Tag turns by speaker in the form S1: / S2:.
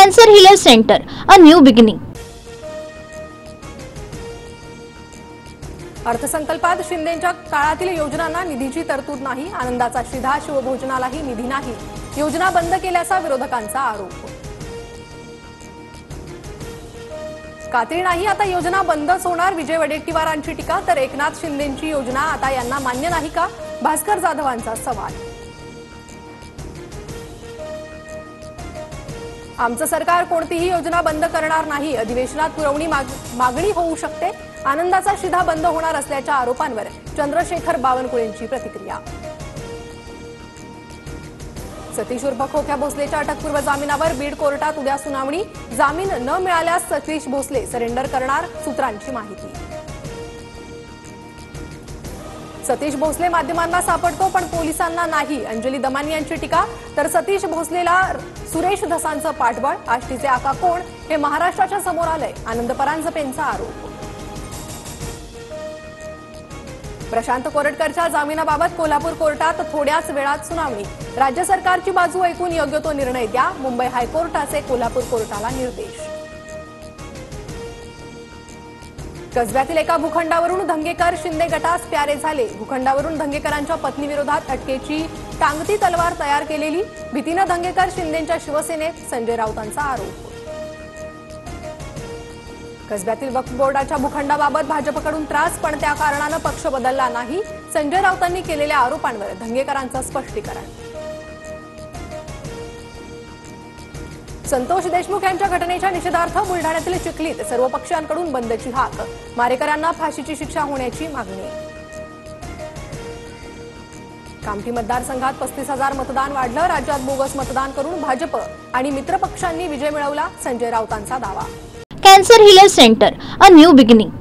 S1: Cancer Healer Center, a new beginning.
S2: अर्थसंकल्पात शिंदेंच्या काळातील योजनांना निधीची तरतूद नाही. आनंदाचा शिधा शिवभोजनालाही निधी नाही. योजना बंद केल्याचा विरोधकांचा आरोप. खात्री नाही आता योजना बंदच होणार. विजय वडेट्टीवारांची टीका तर एकनाथ शिंदेंची योजना आता यांना मान्य नाही का? भास्कर जाधवांचा सवाल. आमचं सरकार कोणतीही योजना बंद करणार नाही. अधिवेशनात पुरवणी मागणी होऊ शकते. आनंदाचा शिधा बंद होणार असल्याच्या आरोपांवर चंद्रशेखर बावनकुळेंची प्रतिक्रिया. सतीश उर्फ खोक्या भोसलेच्या अटकपूर्व जामिनावर बीड कोर्टात उद्या सुनावणी. जामीन न मिळाल्यास सतीश भोसले सरेंडर करणार, सूत्रांची माहिती. सतीश भोसले माध्यमांना सापडतो पण पोलिसांना नाही. अंजली दमानी यांची टीका तर सतीश भोसलेला सुरेश धसांचं पाठबळ. आष्टीचे आका कोण हे महाराष्ट्राच्या समोर आलंय. आनंद परांजपेंचा आरोप. प्रशांत कोरटकरच्या जामिनाबाबत कोल्हापूर कोर्टात थोड्याच वेळात सुनावणी. राज्य सरकारची बाजू ऐकून योग्य तो निर्णय द्या. मुंबई हायकोर्टाचे कोल्हापूर कोर्टाला निर्देश. कसब्यातील एका भूखंडावरून धंगेकर शिंदे गटास प्यारे झाले. भूखंडावरून धंगेकरांच्या पत्नीविरोधात अटकेची टांगती तलवार तयार केलेली. भीतीनं धंगेकर शिंदेंच्या शिवसेनेत, संजय राऊतांचा आरोप. कसब्यातील वक्फ बोर्डाच्या भूखंडाबाबत भाजपकडून त्रास पण त्या कारणानं पक्ष बदलला नाही. संजय राऊतांनी केलेल्या आरोपांवर धंगेकरांचं स्पष्टीकरण. संतोष देशमुख यांच्या घटनेच्या निषेधार्थ बुलढाण्यातील चिखलीत सर्व पक्षांकडून बंदची हाक. मारेकऱ्यांना फाशीची शिक्षा होण्याची मागणी. कामठी मतदारसंघात 35,000 मतदान वाढलं. राज्यात बोगस मतदान करून भाजप आणि मित्रपक्षांनी विजय मिळवला. संजय राऊतांचा दावा.
S1: Cancer Healer Center, a new beginning.